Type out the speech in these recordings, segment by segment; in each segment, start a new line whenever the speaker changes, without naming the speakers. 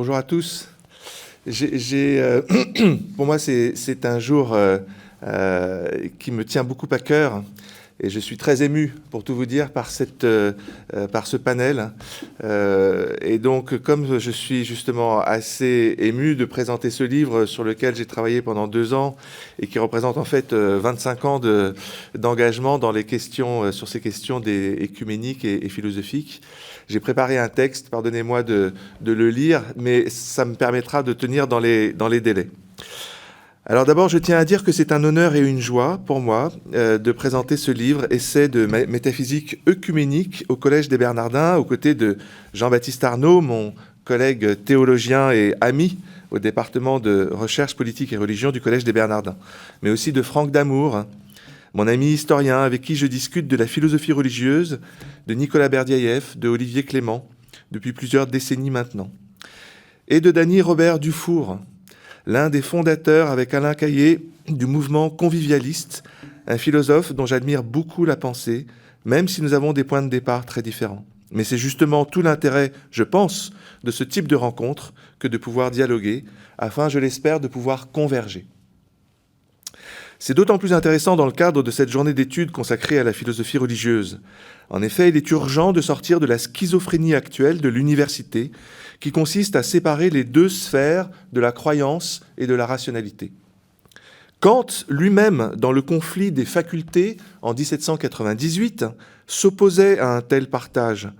Bonjour à tous. Pour moi, c'est un jour qui me tient beaucoup à cœur et je suis très ému, pour tout vous dire, par ce panel. Et donc, comme je suis justement assez ému de présenter ce livre sur lequel j'ai travaillé pendant 2 ans et qui représente en fait 25 ans d'engagement dans les questions, sur ces questions écuméniques et philosophiques, j'ai préparé un texte, pardonnez-moi de le lire, mais ça me permettra de tenir dans les délais. Alors d'abord, je tiens à dire que c'est un honneur et une joie pour moi de présenter ce livre, Essai de métaphysique œcuménique au Collège des Bernardins, aux côtés de Jean-Baptiste Arnaud, mon collègue théologien et ami au département de recherche politique et religion du Collège des Bernardins, mais aussi de Franck Damour, mon ami historien avec qui je discute de la philosophie religieuse, de Nicolas Berdyaev, de Olivier Clément, depuis plusieurs décennies maintenant, et de Dany Robert Dufour, l'un des fondateurs avec Alain Caillé du mouvement convivialiste, un philosophe dont j'admire beaucoup la pensée, même si nous avons des points de départ très différents. Mais c'est justement tout l'intérêt, je pense, de ce type de rencontre que de pouvoir dialoguer, afin, je l'espère, de pouvoir converger. C'est d'autant plus intéressant dans le cadre de cette journée d'études consacrée à la philosophie religieuse. En effet, il est urgent de sortir de la schizophrénie actuelle de l'université, qui consiste à séparer les 2 sphères de la croyance et de la rationalité. Kant, lui-même, dans le conflit des facultés en 1798, s'opposait à un tel partage.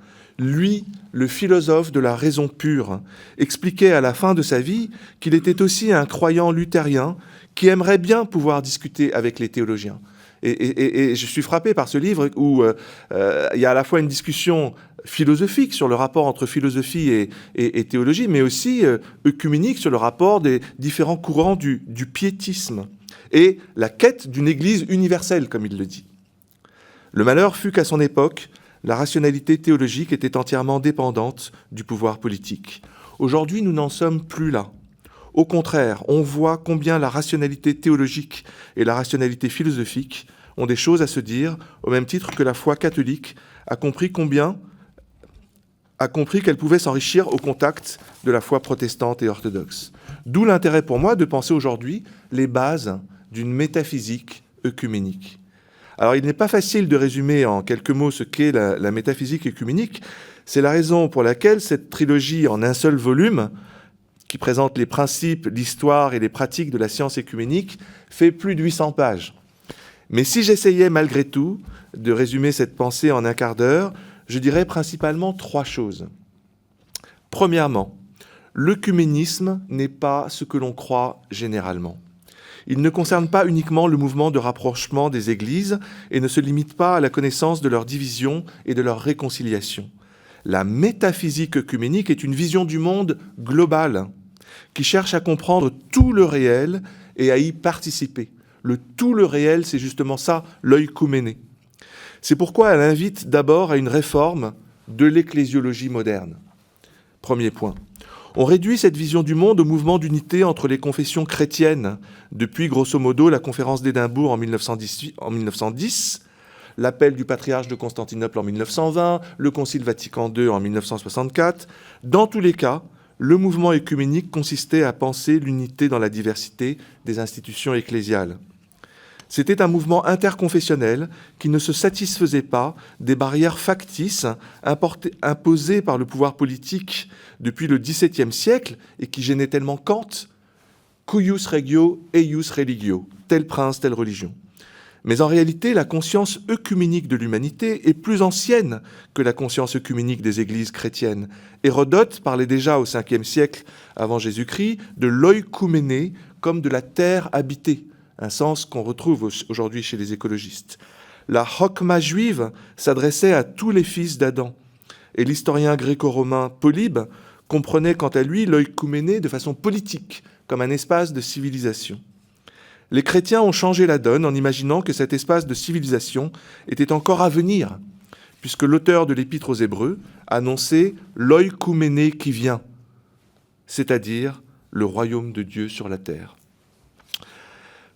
Lui, le philosophe de la raison pure, expliquait à la fin de sa vie qu'il était aussi un croyant luthérien qui aimerait bien pouvoir discuter avec les théologiens. Et je suis frappé par ce livre où il y a à la fois une discussion philosophique sur le rapport entre philosophie et théologie, mais aussi œcuménique sur le rapport des différents courants du piétisme et la quête d'une Église universelle, comme il le dit. Le malheur fut qu'à son époque, la rationalité théologique était entièrement dépendante du pouvoir politique. Aujourd'hui, nous n'en sommes plus là. Au contraire, on voit combien la rationalité théologique et la rationalité philosophique ont des choses à se dire, au même titre que la foi catholique a compris qu'elle pouvait s'enrichir au contact de la foi protestante et orthodoxe. D'où l'intérêt pour moi de penser aujourd'hui les bases d'une métaphysique œcuménique. Alors, il n'est pas facile de résumer en quelques mots ce qu'est la métaphysique œcuménique. C'est la raison pour laquelle cette trilogie en un seul volume, qui présente les principes, l'histoire et les pratiques de la science écuménique, fait plus de 800 pages. Mais si j'essayais malgré tout de résumer cette pensée en un quart d'heure, je dirais principalement 3 choses. Premièrement, l'œcuménisme n'est pas ce que l'on croit généralement. Il ne concerne pas uniquement le mouvement de rapprochement des églises et ne se limite pas à la connaissance de leur division et de leur réconciliation. La métaphysique œcuménique est une vision du monde globale qui cherche à comprendre tout le réel et à y participer. Le tout le réel, c'est justement ça, l'oïkouméné. C'est pourquoi elle invite d'abord à une réforme de l'ecclésiologie moderne. Premier point. On réduit cette vision du monde au mouvement d'unité entre les confessions chrétiennes, depuis grosso modo la conférence d'Édimbourg en 1910, l'appel du patriarche de Constantinople en 1920, le Concile Vatican II en 1964. Dans tous les cas, le mouvement œcuménique consistait à penser l'unité dans la diversité des institutions ecclésiales. C'était un mouvement interconfessionnel qui ne se satisfaisait pas des barrières factices imposées par le pouvoir politique depuis le XVIIe siècle et qui gênaient tellement Kant, cuius regio, eius religio, tel prince, telle religion. Mais en réalité, la conscience œcuménique de l'humanité est plus ancienne que la conscience œcuménique des églises chrétiennes. Hérodote parlait déjà au 5e siècle avant Jésus-Christ de l'oïkouméné comme de la terre habitée, un sens qu'on retrouve aujourd'hui chez les écologistes. La chokma juive s'adressait à tous les fils d'Adam, et l'historien gréco-romain Polybe comprenait quant à lui l'oïkouméné de façon politique, comme un espace de civilisation. Les chrétiens ont changé la donne en imaginant que cet espace de civilisation était encore à venir, puisque l'auteur de l'Épître aux Hébreux annonçait l'oïkouméné qui vient, c'est-à-dire le royaume de Dieu sur la terre.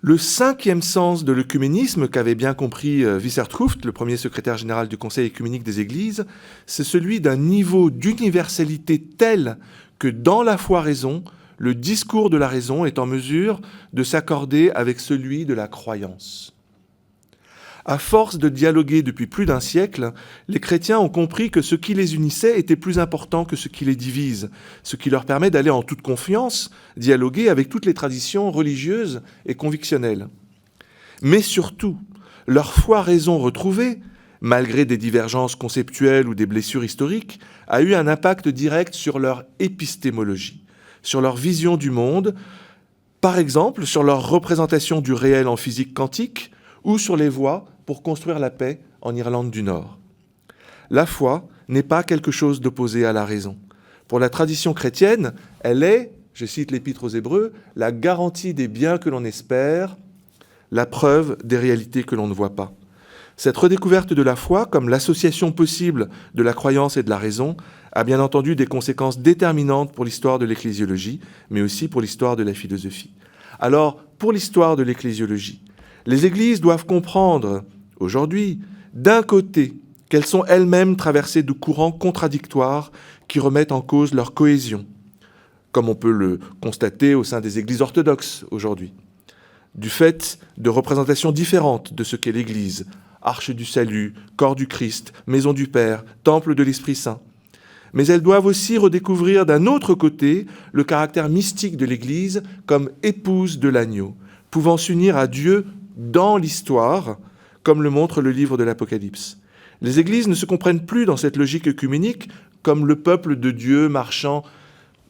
Le 5e sens de l'œcuménisme, qu'avait bien compris Wissertruft, le premier secrétaire général du Conseil œcuménique des Églises, c'est celui d'un niveau d'universalité tel que dans la foi-raison, le discours de la raison est en mesure de s'accorder avec celui de la croyance. À force de dialoguer depuis plus d'un siècle, les chrétiens ont compris que ce qui les unissait était plus important que ce qui les divise, ce qui leur permet d'aller en toute confiance dialoguer avec toutes les traditions religieuses et convictionnelles. Mais surtout, leur foi-raison retrouvée, malgré des divergences conceptuelles ou des blessures historiques, a eu un impact direct sur leur épistémologie, sur leur vision du monde, par exemple sur leur représentation du réel en physique quantique ou sur les voies pour construire la paix en Irlande du Nord. La foi n'est pas quelque chose d'opposé à la raison. Pour la tradition chrétienne, elle est, je cite l'Épître aux Hébreux, la garantie des biens que l'on espère, la preuve des réalités que l'on ne voit pas. Cette redécouverte de la foi, comme l'association possible de la croyance et de la raison, a bien entendu des conséquences déterminantes pour l'histoire de l'ecclésiologie, mais aussi pour l'histoire de la philosophie. Alors, pour l'histoire de l'ecclésiologie, les églises doivent comprendre, aujourd'hui, d'un côté, qu'elles sont elles-mêmes traversées de courants contradictoires qui remettent en cause leur cohésion, comme on peut le constater au sein des églises orthodoxes aujourd'hui, du fait de représentations différentes de ce qu'est l'Église, arche du salut, corps du Christ, maison du Père, temple de l'Esprit Saint. Mais elles doivent aussi redécouvrir d'un autre côté le caractère mystique de l'Église comme épouse de l'agneau, pouvant s'unir à Dieu dans l'histoire, comme le montre le livre de l'Apocalypse. Les églises ne se comprennent plus dans cette logique œcuménique comme le peuple de Dieu marchant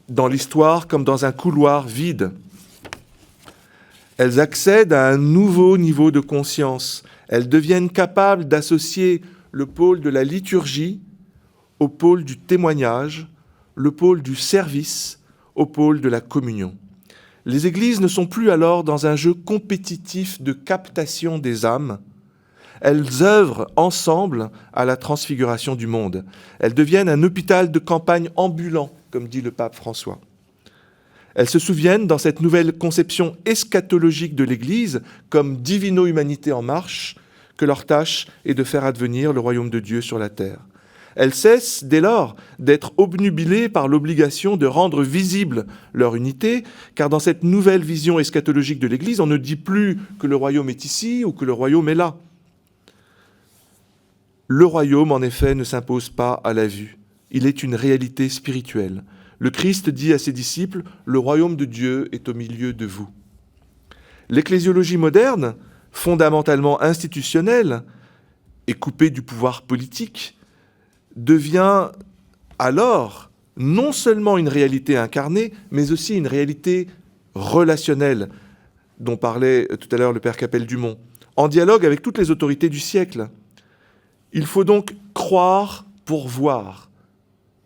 dans l'histoire comme dans un couloir vide. Elles accèdent à un nouveau niveau de conscience. Elles deviennent capables d'associer le pôle de la liturgie au pôle du témoignage, le pôle du service au pôle de la communion. Les églises ne sont plus alors dans un jeu compétitif de captation des âmes. Elles œuvrent ensemble à la transfiguration du monde. Elles deviennent un hôpital de campagne ambulant, comme dit le pape François. Elles se souviennent, dans cette nouvelle conception eschatologique de l'Église, comme divino-humanité en marche, que leur tâche est de faire advenir le royaume de Dieu sur la terre. Elles cessent, dès lors, d'être obnubilées par l'obligation de rendre visible leur unité, car dans cette nouvelle vision eschatologique de l'Église, on ne dit plus que le royaume est ici ou que le royaume est là. Le royaume, en effet, ne s'impose pas à la vue. Il est une réalité spirituelle. Le Christ dit à ses disciples « Le royaume de Dieu est au milieu de vous ». L'ecclésiologie moderne, fondamentalement institutionnelle et coupée du pouvoir politique, devient alors non seulement une réalité incarnée, mais aussi une réalité relationnelle, dont parlait tout à l'heure le père Capelle-Dumont, en dialogue avec toutes les autorités du siècle. Il faut donc croire pour voir,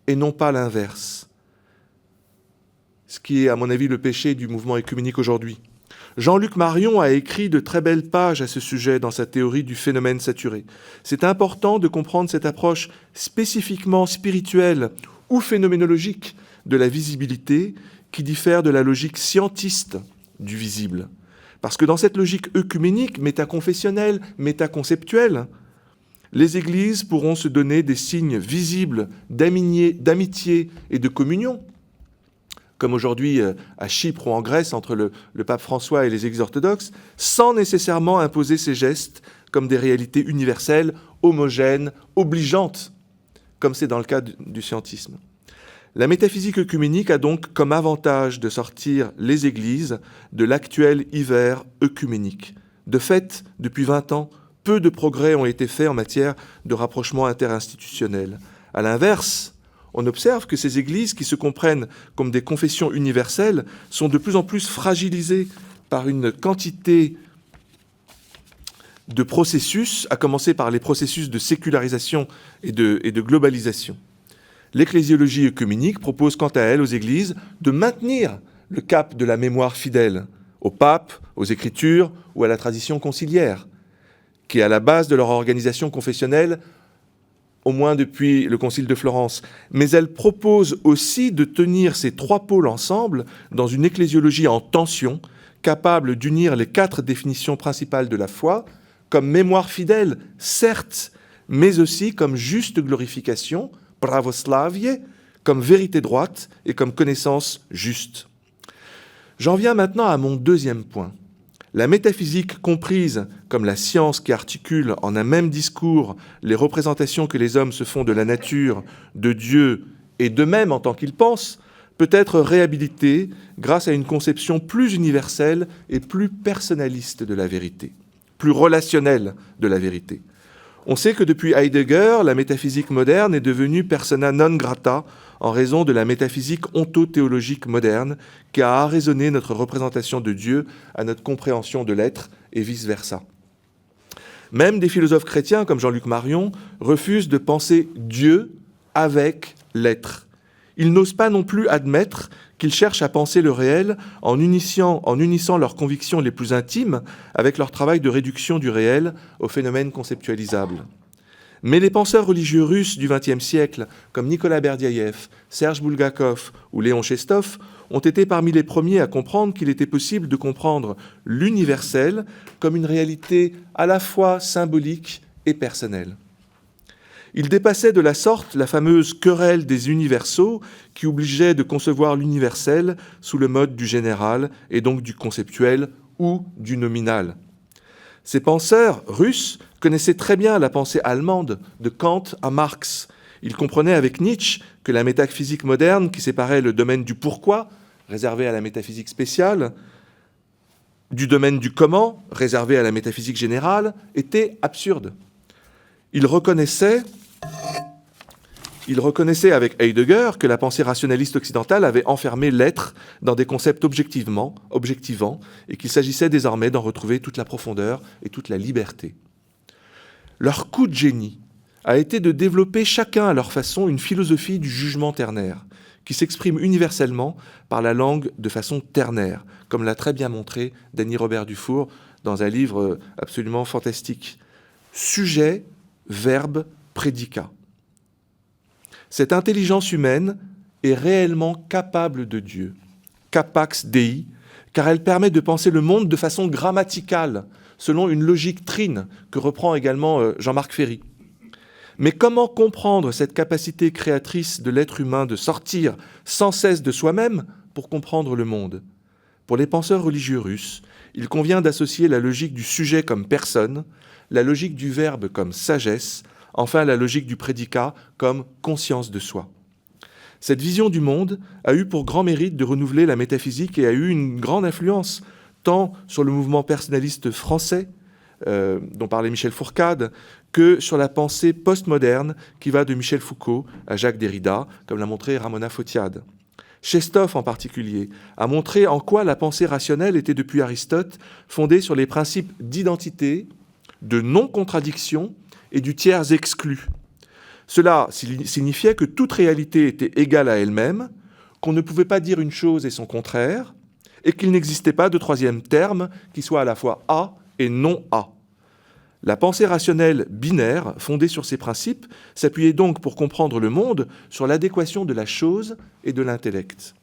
et non pas l'inverse. Ce qui est, à mon avis, le péché du mouvement œcuménique aujourd'hui. Jean-Luc Marion a écrit de très belles pages à ce sujet dans sa théorie du phénomène saturé. C'est important de comprendre cette approche spécifiquement spirituelle ou phénoménologique de la visibilité qui diffère de la logique scientiste du visible. Parce que dans cette logique œcuménique, métaconfessionnelle, métaconceptuelle, les églises pourront se donner des signes visibles d'amitié et de communion, comme aujourd'hui à Chypre ou en Grèce, entre le pape François et les églises orthodoxes, sans nécessairement imposer ces gestes comme des réalités universelles, homogènes, obligeantes, comme c'est dans le cas du scientisme. La métaphysique œcuménique a donc comme avantage de sortir les églises de l'actuel hiver œcuménique. De fait, depuis 20 ans, peu de progrès ont été faits en matière de rapprochement interinstitutionnel. À l'inverse, on observe que ces églises, qui se comprennent comme des confessions universelles, sont de plus en plus fragilisées par une quantité de processus, à commencer par les processus de sécularisation et de globalisation. L'ecclésiologie œcuménique propose quant à elle aux églises de maintenir le cap de la mémoire fidèle au pape, aux écritures ou à la tradition conciliaire, qui est à la base de leur organisation confessionnelle, au moins depuis le Concile de Florence. Mais elle propose aussi de tenir ces trois pôles ensemble dans une ecclésiologie en tension, capable d'unir les 4 définitions principales de la foi, comme mémoire fidèle, certes, mais aussi comme juste glorification, pravoslavie, comme vérité droite et comme connaissance juste. J'en viens maintenant à mon deuxième point. La métaphysique comprise comme la science qui articule en un même discours les représentations que les hommes se font de la nature, de Dieu et d'eux-mêmes en tant qu'ils pensent, peut être réhabilitée grâce à une conception plus universelle et plus personnaliste de la vérité, plus relationnelle de la vérité. On sait que depuis Heidegger, la métaphysique moderne est devenue persona non grata en raison de la métaphysique ontothéologique moderne qui a arraisonné notre représentation de Dieu à notre compréhension de l'être et vice-versa. Même des philosophes chrétiens comme Jean-Luc Marion refusent de penser Dieu avec l'être. Ils n'osent pas non plus admettre qu'ils cherchent à penser le réel en unissant leurs convictions les plus intimes avec leur travail de réduction du réel aux phénomènes conceptualisables. Mais les penseurs religieux russes du XXe siècle, comme Nicolas Berdyaev, Serge Bulgakov ou Léon Chestov, ont été parmi les premiers à comprendre qu'il était possible de comprendre l'universel comme une réalité à la fois symbolique et personnelle. Il dépassait de la sorte la fameuse querelle des universaux qui obligeait de concevoir l'universel sous le mode du général et donc du conceptuel ou du nominal. Ces penseurs russes connaissaient très bien la pensée allemande, de Kant à Marx. Ils comprenaient avec Nietzsche que la métaphysique moderne, qui séparait le domaine du pourquoi, réservé à la métaphysique spéciale, du domaine du comment, réservé à la métaphysique générale, était absurde. Il reconnaissait avec Heidegger que la pensée rationaliste occidentale avait enfermé l'être dans des concepts objectivants et qu'il s'agissait désormais d'en retrouver toute la profondeur et toute la liberté. Leur coup de génie a été de développer chacun à leur façon une philosophie du jugement ternaire qui s'exprime universellement par la langue de façon ternaire, comme l'a très bien montré Danny Robert Dufour dans un livre absolument fantastique. Sujet, verbe, prédicat. Cette intelligence humaine est réellement capable de Dieu, capax Dei, car elle permet de penser le monde de façon grammaticale, selon une logique trine que reprend également Jean-Marc Ferry. Mais comment comprendre cette capacité créatrice de l'être humain de sortir sans cesse de soi-même pour comprendre le monde ? Pour les penseurs religieux russes, il convient d'associer la logique du sujet comme personne, la logique du verbe comme sagesse, enfin la logique du prédicat comme conscience de soi. Cette vision du monde a eu pour grand mérite de renouveler la métaphysique et a eu une grande influence tant sur le mouvement personnaliste français, dont parlait Michel Fourcade, que sur la pensée postmoderne qui va de Michel Foucault à Jacques Derrida, comme l'a montré Ramona Fotiade. Chestov en particulier a montré en quoi la pensée rationnelle était depuis Aristote fondée sur les principes d'identité, de non-contradiction et du tiers exclu. Cela signifiait que toute réalité était égale à elle-même, qu'on ne pouvait pas dire une chose et son contraire, et qu'il n'existait pas de troisième terme qui soit à la fois A et non A. La pensée rationnelle binaire, fondée sur ces principes, s'appuyait donc pour comprendre le monde sur l'adéquation de la chose et de l'intellect.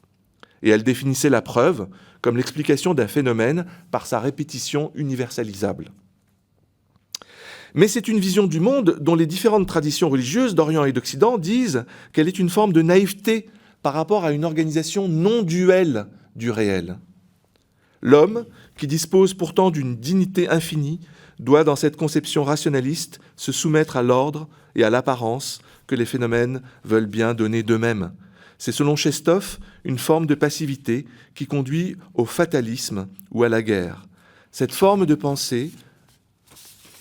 Et elle définissait la preuve comme l'explication d'un phénomène par sa répétition universalisable. Mais c'est une vision du monde dont les différentes traditions religieuses d'Orient et d'Occident disent qu'elle est une forme de naïveté par rapport à une organisation non duelle du réel. L'homme, qui dispose pourtant d'une dignité infinie, doit, dans cette conception rationaliste, se soumettre à l'ordre et à l'apparence que les phénomènes veulent bien donner d'eux-mêmes. C'est, selon Chestov, une forme de passivité qui conduit au fatalisme ou à la guerre. Cette forme de pensée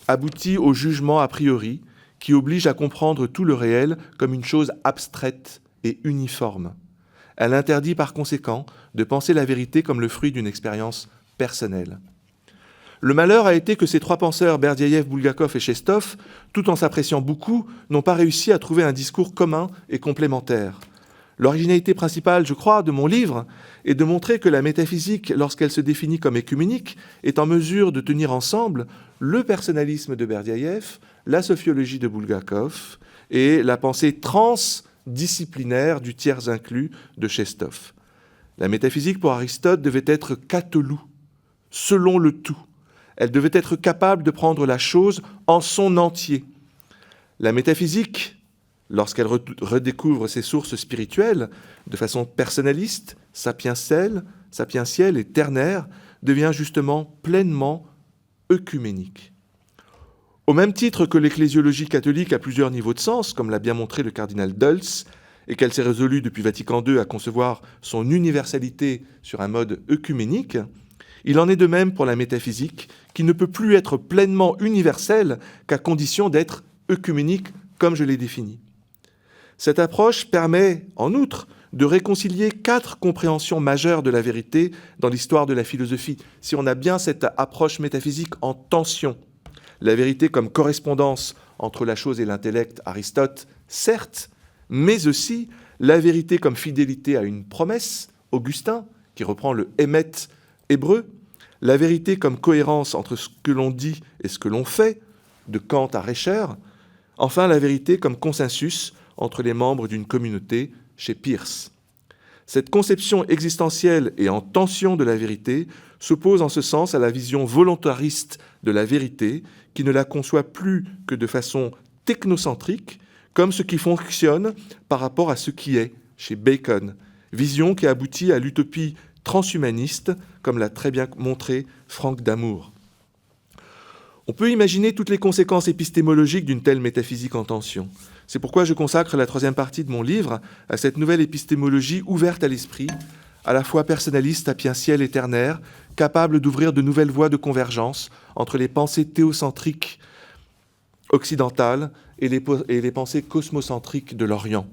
aboutit au jugement a priori qui oblige à comprendre tout le réel comme une chose abstraite et uniforme. Elle interdit par conséquent de penser la vérité comme le fruit d'une expérience personnelle. Le malheur a été que ces trois penseurs, Berdyaev, Bulgakov et Chestov, tout en s'appréciant beaucoup, n'ont pas réussi à trouver un discours commun et complémentaire. L'originalité principale, je crois, de mon livre est de montrer que la métaphysique, lorsqu'elle se définit comme écuménique, est en mesure de tenir ensemble le personnalisme de Berdyaev, la sophiologie de Bulgakov et la pensée transdisciplinaire du tiers inclus de Chestov. La métaphysique pour Aristote devait être katelou, selon le tout. Elle devait être capable de prendre la chose en son entier. La métaphysique lorsqu'elle redécouvre ses sources spirituelles de façon personnaliste, sapientielle et ternaire, devient justement pleinement œcuménique. Au même titre que l'ecclésiologie catholique a plusieurs niveaux de sens, comme l'a bien montré le cardinal Dulce, et qu'elle s'est résolue depuis Vatican II à concevoir son universalité sur un mode œcuménique, il en est de même pour la métaphysique, qui ne peut plus être pleinement universelle qu'à condition d'être œcuménique, comme je l'ai défini. Cette approche permet, en outre, de réconcilier 4 compréhensions majeures de la vérité dans l'histoire de la philosophie. Si on a bien cette approche métaphysique en tension, la vérité comme correspondance entre la chose et l'intellect, Aristote, certes, mais aussi la vérité comme fidélité à une promesse, Augustin, qui reprend le émet hébreu, la vérité comme cohérence entre ce que l'on dit et ce que l'on fait, de Kant à Rescher, enfin la vérité comme consensus entre les membres d'une communauté, chez Peirce. Cette conception existentielle et en tension de la vérité s'oppose en ce sens à la vision volontariste de la vérité, qui ne la conçoit plus que de façon technocentrique, comme ce qui fonctionne par rapport à ce qui est, chez Bacon, vision qui aboutit à l'utopie transhumaniste, comme l'a très bien montré Franck Damour. On peut imaginer toutes les conséquences épistémologiques d'une telle métaphysique en tension. C'est pourquoi je consacre la 3e partie de mon livre à cette nouvelle épistémologie ouverte à l'esprit, à la fois personnaliste, sapientielle et ternaire, capable d'ouvrir de nouvelles voies de convergence entre les pensées théocentriques occidentales et les pensées cosmocentriques de l'Orient.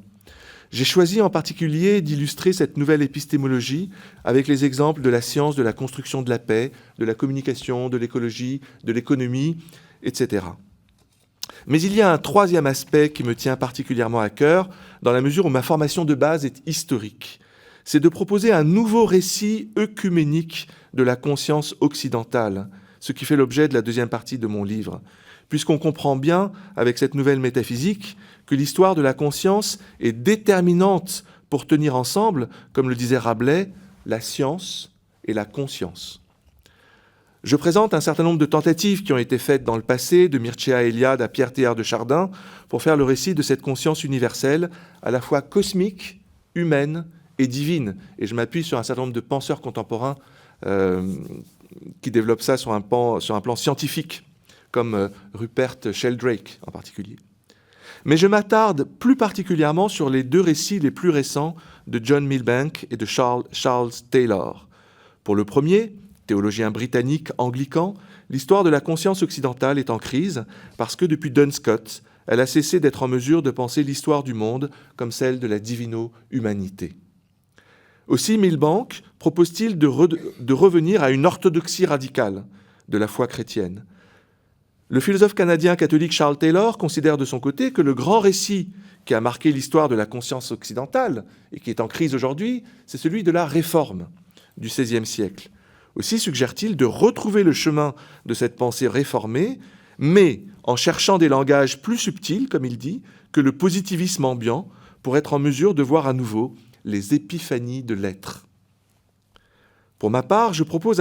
J'ai choisi en particulier d'illustrer cette nouvelle épistémologie avec les exemples de la science de la construction de la paix, de la communication, de l'écologie, de l'économie, etc. Mais il y a un 3e aspect qui me tient particulièrement à cœur, dans la mesure où ma formation de base est historique. C'est de proposer un nouveau récit œcuménique de la conscience occidentale, ce qui fait l'objet de la 2e partie de mon livre, puisqu'on comprend bien, avec cette nouvelle métaphysique, que l'histoire de la conscience est déterminante pour tenir ensemble, comme le disait Rabelais, la science et la conscience. Je présente un certain nombre de tentatives qui ont été faites dans le passé, de Mircea Eliade à Pierre Teilhard de Chardin, pour faire le récit de cette conscience universelle, à la fois cosmique, humaine et divine. Et je m'appuie sur un certain nombre de penseurs contemporains qui développent ça sur un plan scientifique, comme Rupert Sheldrake en particulier. Mais je m'attarde plus particulièrement sur les 2 récits les plus récents de John Milbank et de Charles Taylor. Pour le premier, théologien britannique anglican, l'histoire de la conscience occidentale est en crise parce que depuis Duns Scott, elle a cessé d'être en mesure de penser l'histoire du monde comme celle de la divino-humanité. Aussi, Milbank propose-t-il de revenir à une orthodoxie radicale de la foi chrétienne. Le philosophe canadien catholique Charles Taylor considère de son côté que le grand récit qui a marqué l'histoire de la conscience occidentale et qui est en crise aujourd'hui, c'est celui de la Réforme du XVIe siècle. Aussi suggère-t-il de retrouver le chemin de cette pensée réformée, mais en cherchant des langages plus subtils, comme il dit, que le positivisme ambiant, pour être en mesure de voir à nouveau les épiphanies de l'être. Pour ma part, je propose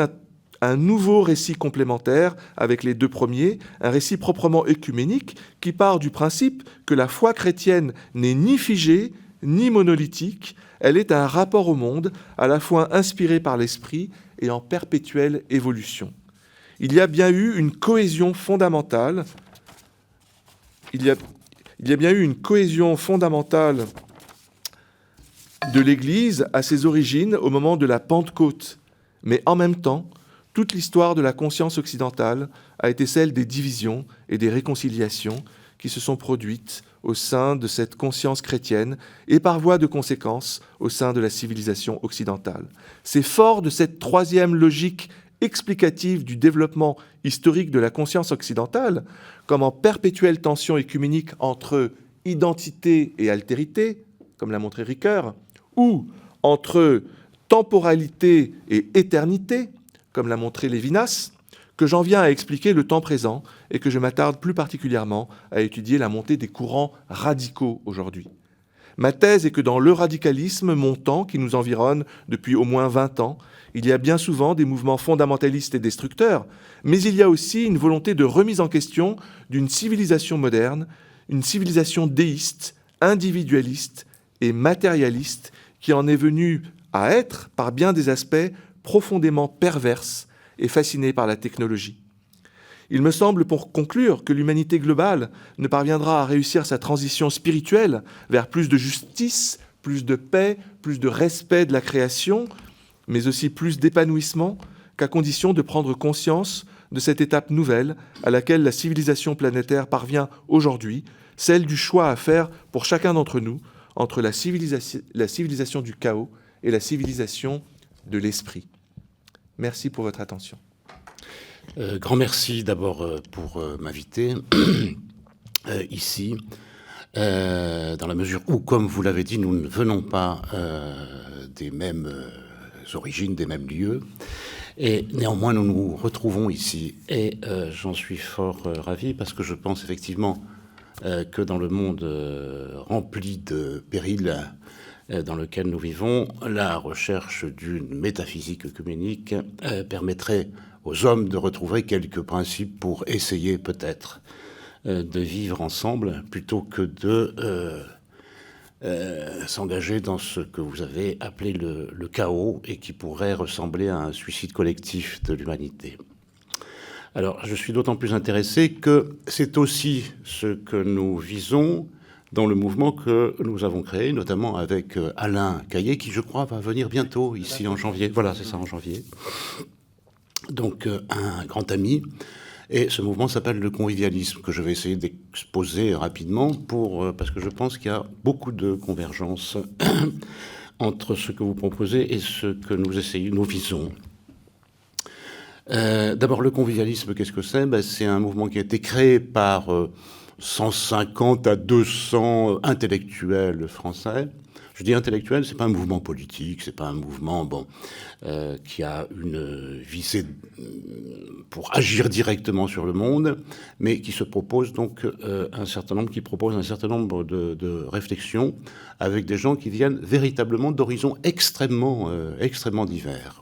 un nouveau récit complémentaire avec les 2 premiers, un récit proprement œcuménique qui part du principe que la foi chrétienne n'est ni figée ni monolithique, elle est un rapport au monde à la fois inspiré par l'esprit et en perpétuelle évolution. Il y a bien eu une cohésion fondamentale. Il y a bien eu une cohésion fondamentale de l'Église à ses origines au moment de la Pentecôte. Mais en même temps, toute l'histoire de la conscience occidentale a été celle des divisions et des réconciliations qui se sont produites au sein de cette conscience chrétienne et par voie de conséquence au sein de la civilisation occidentale. C'est fort de cette 3e logique explicative du développement historique de la conscience occidentale, comme en perpétuelle tension œcuménique entre identité et altérité, comme l'a montré Ricoeur, ou entre temporalité et éternité, comme l'a montré Lévinas, que j'en viens à expliquer le temps présent et que je m'attarde plus particulièrement à étudier la montée des courants radicaux aujourd'hui. Ma thèse est que dans le radicalisme montant qui nous environne depuis au moins 20 ans, il y a bien souvent des mouvements fondamentalistes et destructeurs, mais il y a aussi une volonté de remise en question d'une civilisation moderne, une civilisation déiste, individualiste et matérialiste qui en est venue à être, par bien des aspects, profondément perverse et fascinée par la technologie. Il me semble, pour conclure, que l'humanité globale ne parviendra à réussir sa transition spirituelle vers plus de justice, plus de paix, plus de respect de la création, mais aussi plus d'épanouissement, qu'à condition de prendre conscience de cette étape nouvelle à laquelle la civilisation planétaire parvient aujourd'hui, celle du choix à faire pour chacun d'entre nous entre la civilisation du chaos et la civilisation de l'esprit. Merci pour votre attention.
Grand merci d'abord pour m'inviter ici, dans la mesure où, comme vous l'avez dit, nous ne venons pas des mêmes origines, des mêmes lieux, et néanmoins nous nous retrouvons ici. Et j'en suis fort ravi parce que je pense effectivement que dans le monde rempli de périls dans lequel nous vivons, la recherche d'une métaphysique œcuménique permettrait aux hommes de retrouver quelques principes pour essayer peut-être de vivre ensemble plutôt que de s'engager dans ce que vous avez appelé le chaos et qui pourrait ressembler à un suicide collectif de l'humanité. Alors, je suis d'autant plus intéressé que c'est aussi ce que nous visons dans le mouvement que nous avons créé, notamment avec Alain Caillé, qui, je crois, va venir bientôt ici en janvier. Voilà, c'est ça, en janvier. Donc, un grand ami. Et ce mouvement s'appelle le convivialisme, que je vais essayer d'exposer rapidement, parce que je pense qu'il y a beaucoup de convergence entre ce que vous proposez et ce que nous visons. D'abord, le convivialisme, qu'est-ce que c'est ? C'est un mouvement qui a été créé par 150 à 200 intellectuels français. Je dis intellectuel, c'est pas un mouvement politique, c'est pas un mouvement qui a une visée pour agir directement sur le monde, mais qui se propose donc un certain nombre de réflexions avec des gens qui viennent véritablement d'horizons extrêmement divers.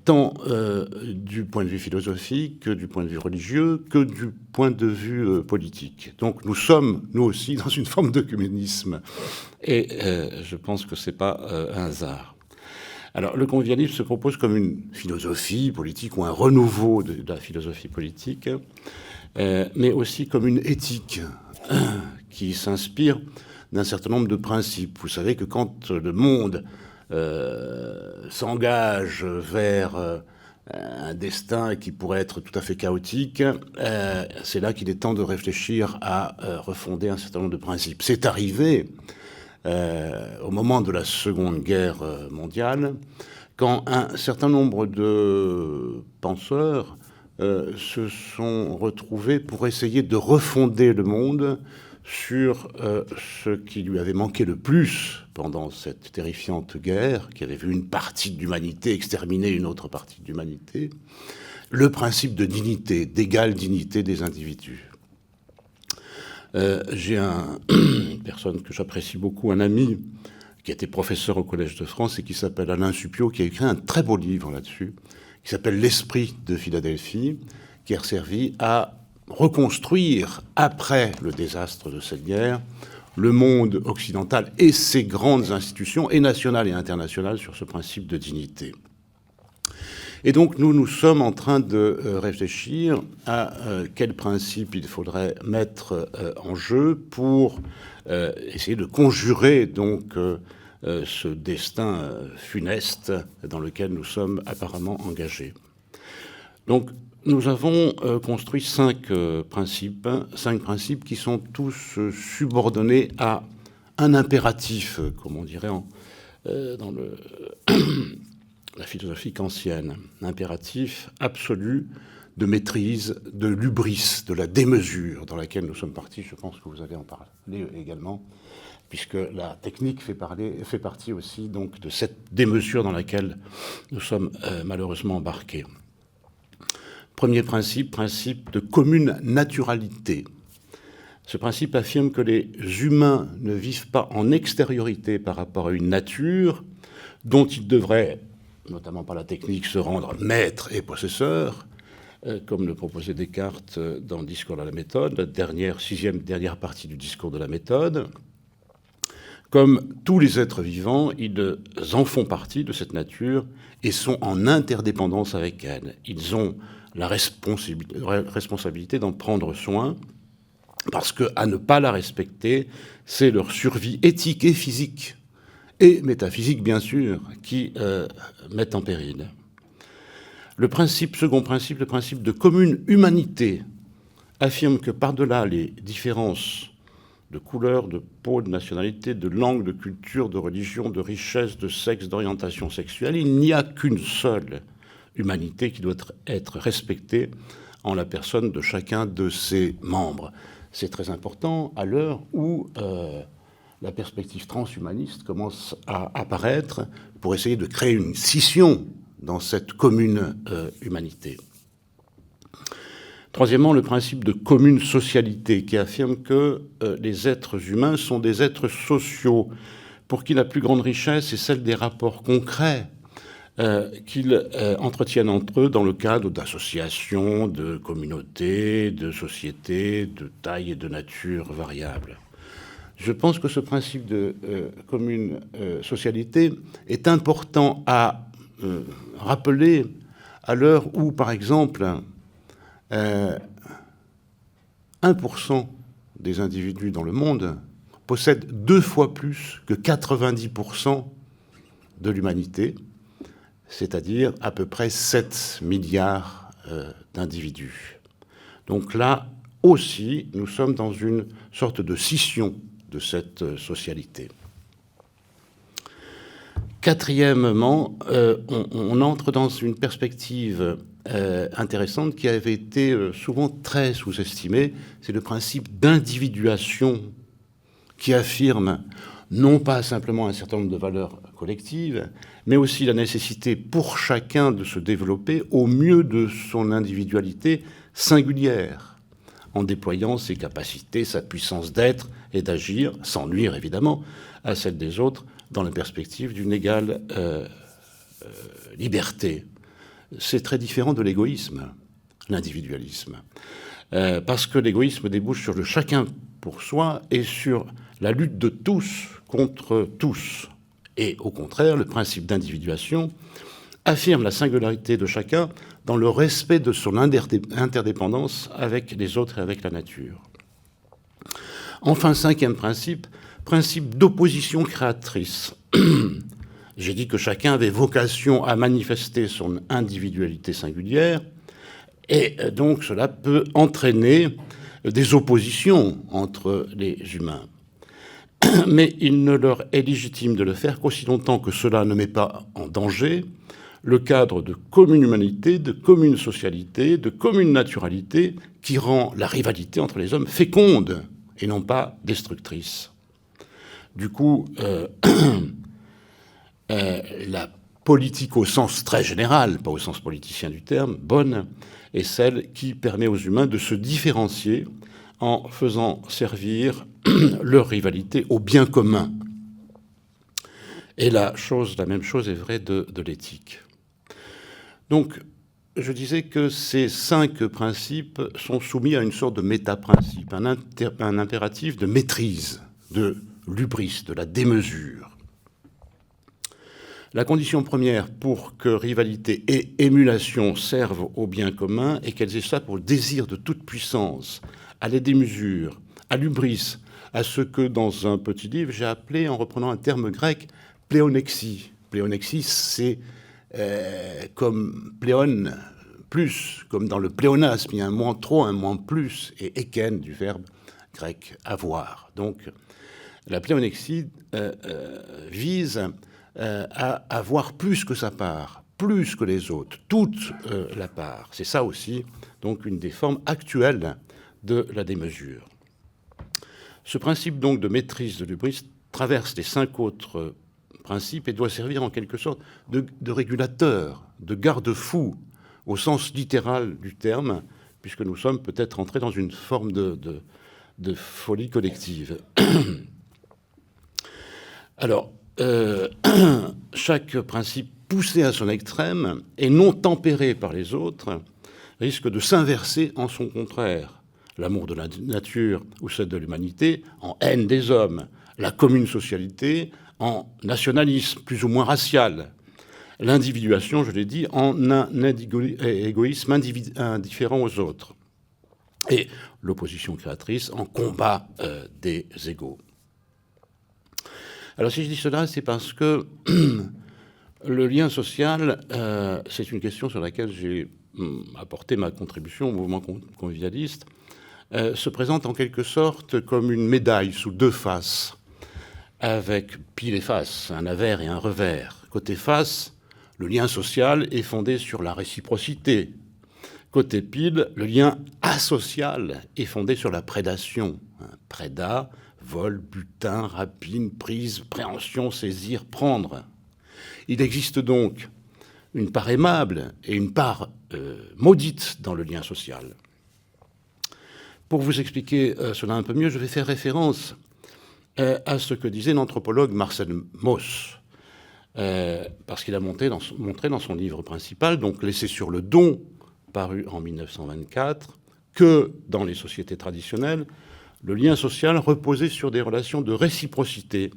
Tant du point de vue philosophique que du point de vue religieux, que du point de vue politique. Donc nous sommes, nous aussi, dans une forme d'œcuménisme. Et je pense que ce n'est pas un hasard. Alors le convivialisme se propose comme une philosophie politique ou un renouveau de la philosophie politique, mais aussi comme une éthique qui s'inspire d'un certain nombre de principes. Vous savez que quand le monde s'engage vers un destin qui pourrait être tout à fait chaotique, c'est là qu'il est temps de réfléchir à refonder un certain nombre de principes. C'est arrivé au moment de la Seconde Guerre mondiale, quand un certain nombre de penseurs se sont retrouvés pour essayer de refonder le monde sur ce qui lui avait manqué le plus pendant cette terrifiante guerre, qui avait vu une partie de l'humanité exterminer une autre partie de l'humanité, le principe de dignité, d'égale dignité des individus. J'ai une personne que j'apprécie beaucoup, un ami, qui était professeur au Collège de France et qui s'appelle Alain Suppiot, qui a écrit un très beau livre là-dessus, qui s'appelle « L'esprit de Philadelphie », qui a servi à reconstruire, après le désastre de cette guerre, le monde occidental et ses grandes institutions, et nationales et internationales, sur ce principe de dignité. Et donc nous sommes en train de réfléchir à quel principe il faudrait mettre en jeu pour essayer de conjurer donc ce destin funeste dans lequel nous sommes apparemment engagés. Donc nous avons construit cinq principes qui sont tous subordonnés à un impératif, comme on dirait dans la philosophie kantienne, un impératif absolu de maîtrise, de l'hubris, de la démesure dans laquelle nous sommes partis. Je pense que vous allez en parler également, puisque la technique fait partie aussi donc de cette démesure dans laquelle nous sommes malheureusement embarqués. Premier principe de commune naturalité. Ce principe affirme que les humains ne vivent pas en extériorité par rapport à une nature dont ils devraient, notamment par la technique, se rendre maîtres et possesseurs, comme le proposait Descartes dans le discours de la méthode, la sixième dernière partie du discours de la méthode. Comme tous les êtres vivants, ils en font partie de cette nature et sont en interdépendance avec elle. Ils ont la responsabilité d'en prendre soin, parce qu'à ne pas la respecter, c'est leur survie éthique et physique, et métaphysique bien sûr, qui mettent en péril. Le second principe, le principe de commune humanité, affirme que par-delà les différences de couleur, de peau, de nationalité, de langue, de culture, de religion, de richesse, de sexe, d'orientation sexuelle, il n'y a qu'une seule humanité qui doit être respectée en la personne de chacun de ses membres. C'est très important à l'heure où la perspective transhumaniste commence à apparaître pour essayer de créer une scission dans cette commune humanité. Troisièmement, le principe de commune socialité qui affirme que les êtres humains sont des êtres sociaux pour qui la plus grande richesse est celle des rapports concrets qu'ils entretiennent entre eux dans le cadre d'associations, de communautés, de sociétés, de taille et de nature variables. Je pense que ce principe de commune socialité est important à rappeler à l'heure où, par exemple, 1% des individus dans le monde possèdent 2 fois plus que 90% de l'humanité, c'est-à-dire à peu près 7 milliards d'individus. Donc là aussi, nous sommes dans une sorte de scission de cette socialité. Quatrièmement, on entre dans une perspective intéressante qui avait été souvent très sous-estimée, c'est le principe d'individuation qui affirme non pas simplement un certain nombre de valeurs collectives, mais aussi la nécessité pour chacun de se développer au mieux de son individualité singulière, en déployant ses capacités, sa puissance d'être et d'agir, sans nuire évidemment à celle des autres, dans la perspective d'une égale liberté. C'est très différent de l'égoïsme, l'individualisme, parce que l'égoïsme débouche sur le chacun pour soi et sur la lutte de tous contre tous. Et au contraire, le principe d'individuation affirme la singularité de chacun dans le respect de son interdépendance avec les autres et avec la nature. Enfin, cinquième principe, principe d'opposition créatrice. J'ai dit que chacun avait vocation à manifester son individualité singulière, et donc cela peut entraîner des oppositions entre les humains. Mais il ne leur est légitime de le faire qu'aussi longtemps que cela ne met pas en danger le cadre de commune humanité, de commune socialité, de commune naturalité qui rend la rivalité entre les hommes féconde et non pas destructrice. Du coup, la politique au sens très général, pas au sens politicien du terme, bonne, est celle qui permet aux humains de se différencier en faisant servir leur rivalité au bien commun. Et la même chose est vraie de l'éthique. Donc, je disais que ces 5 principes sont soumis à une sorte de méta-principe, un impératif de maîtrise, de l'hubris, de la démesure. La condition première pour que rivalité et émulation servent au bien commun est qu'elles échappent pour le désir de toute puissance, à la démesure, à l'hubris, à ce que dans un petit livre j'ai appelé, en reprenant un terme grec, pléonexie. Pléonexie, c'est comme pléon, plus, comme dans le pléonasme, il y a un moins trop, un moins plus, et éken du verbe grec avoir. Donc la pléonexie vise à avoir plus que sa part, plus que les autres, toute la part. C'est ça aussi, donc, une des formes actuelles de la démesure. Ce principe, donc, de maîtrise de l'hubris traverse les 5 autres principes et doit servir en quelque sorte de régulateur, de garde-fou, au sens littéral du terme, puisque nous sommes peut-être entrés dans une forme de folie collective. Alors, chaque principe poussé à son extrême et non tempéré par les autres risque de s'inverser en son contraire. L'amour de la nature ou celle de l'humanité en haine des hommes, la commune socialité en nationalisme plus ou moins racial, l'individuation, je l'ai dit, en un égoïsme indifférent aux autres, et l'opposition créatrice en combat des égaux. Alors si je dis cela, c'est parce que le lien social, c'est une question sur laquelle j'ai apporté ma contribution au mouvement convivialiste, se présente en quelque sorte comme une médaille sous deux faces, avec pile et face, un avers et un revers. Côté face, le lien social est fondé sur la réciprocité. Côté pile, le lien asocial est fondé sur la prédation. Prédat, vol, butin, rapine, prise, préhension, saisir, prendre. Il existe donc une part aimable et une part maudite dans le lien social. Pour vous expliquer cela un peu mieux, je vais faire référence à ce que disait l'anthropologue Marcel Mauss, parce qu'il a montré dans son livre principal, donc L'essai sur le don, paru en 1924, que dans les sociétés traditionnelles, le lien social reposait sur des relations de réciprocité,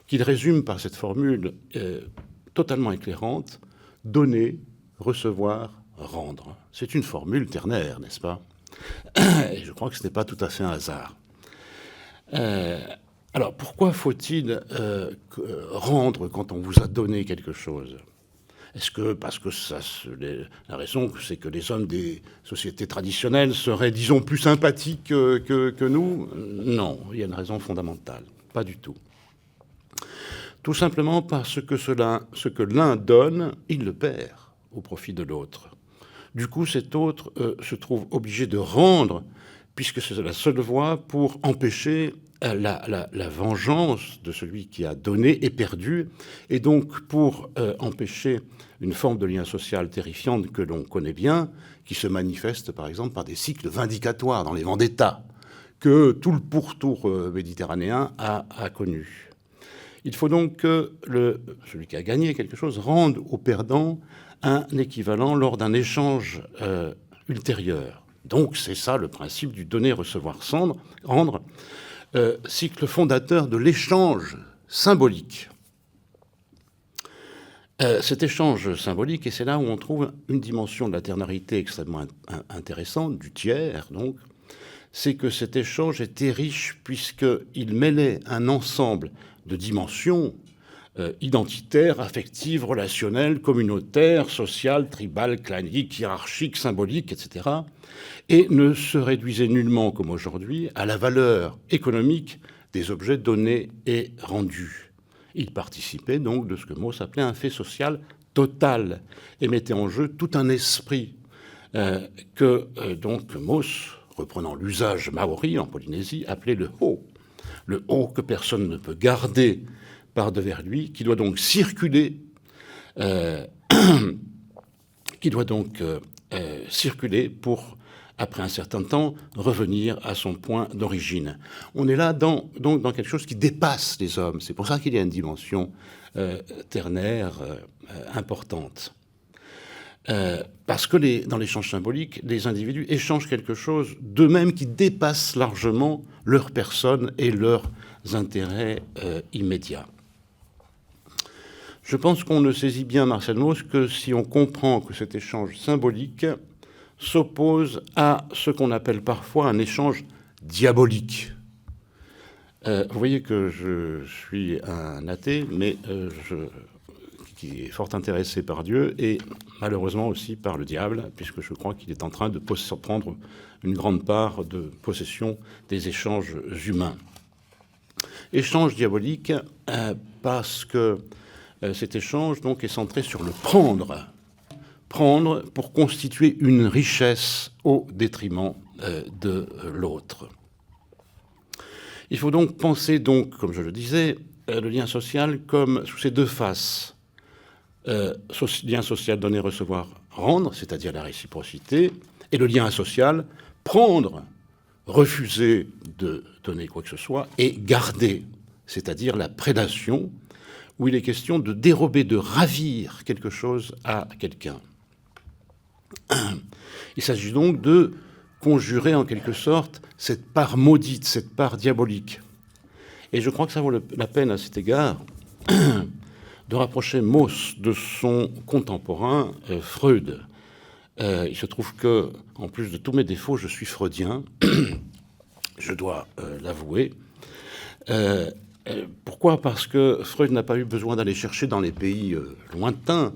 qu'il résume par cette formule totalement éclairante: donner, recevoir, rendre. C'est une formule ternaire, n'est-ce pas? Et je crois que ce n'est pas tout à fait un hasard. Alors, pourquoi faut-il rendre quand on vous a donné quelque chose? Est-ce que parce que la raison, c'est que les hommes des sociétés traditionnelles seraient, disons, plus sympathiques que nous? Non, il y a une raison fondamentale. Pas du tout. Tout simplement parce que ce que l'un donne, il le perd au profit de l'autre. Du coup, cet autre se trouve obligé de rendre, puisque c'est la seule voie pour empêcher la vengeance de celui qui a donné et perdu, et donc pour empêcher une forme de lien social terrifiante que l'on connaît bien, qui se manifeste par exemple par des cycles vindicatoires dans les vendettas, que tout le pourtour méditerranéen a connu. Il faut donc que celui qui a gagné quelque chose rende au perdant un équivalent lors d'un échange ultérieur. Donc c'est ça le principe du donner, recevoir, rendre, cycle fondateur de l'échange symbolique. Cet échange symbolique, et c'est là où on trouve une dimension de la ternarité extrêmement intéressante, du tiers donc, c'est que cet échange était riche puisqu'il mêlait un ensemble de dimensions identitaires, affectives, relationnelles, communautaires, sociales, tribales, claniques, hiérarchiques, symboliques, etc., et ne se réduisait nullement, comme aujourd'hui, à la valeur économique des objets donnés et rendus. Il participait donc de ce que Mauss appelait un fait social total et mettait en jeu tout un esprit que donc Mauss, reprenant l'usage maori en Polynésie, appelait le ho. Le ho que personne ne peut garder par devers lui, qui doit donc circuler, pour, après un certain temps, revenir à son point d'origine. On est là donc dans quelque chose qui dépasse les hommes. C'est pour ça qu'il y a une dimension ternaire importante. Parce que dans l'échange symbolique, les individus échangent quelque chose d'eux-mêmes qui dépasse largement leur personne et leurs intérêts immédiats. Je pense qu'on ne saisit bien Marcel Mauss que si on comprend que cet échange symbolique s'oppose à ce qu'on appelle parfois un échange diabolique. Vous voyez que je suis un athée, mais qui est fort intéressé par Dieu et malheureusement aussi par le diable, puisque je crois qu'il est en train de prendre une grande part de possession des échanges humains. Échange diabolique parce que cet échange donc est centré sur le prendre. Prendre pour constituer une richesse au détriment de l'autre. Il faut donc penser, comme je le disais, le lien social comme sous ces deux faces. Lien social donner, recevoir, rendre, c'est-à-dire la réciprocité, et le lien asocial, prendre, refuser de donner quoi que ce soit, et garder, c'est-à-dire la prédation, où il est question de dérober, de ravir quelque chose à quelqu'un. Il s'agit donc de conjurer en quelque sorte cette part maudite, cette part diabolique. Et je crois que ça vaut la peine à cet égard de rapprocher Mauss de son contemporain Freud. Il se trouve que, en plus de tous mes défauts, je suis freudien, je dois l'avouer. Pourquoi ? Parce que Freud n'a pas eu besoin d'aller chercher dans les pays lointains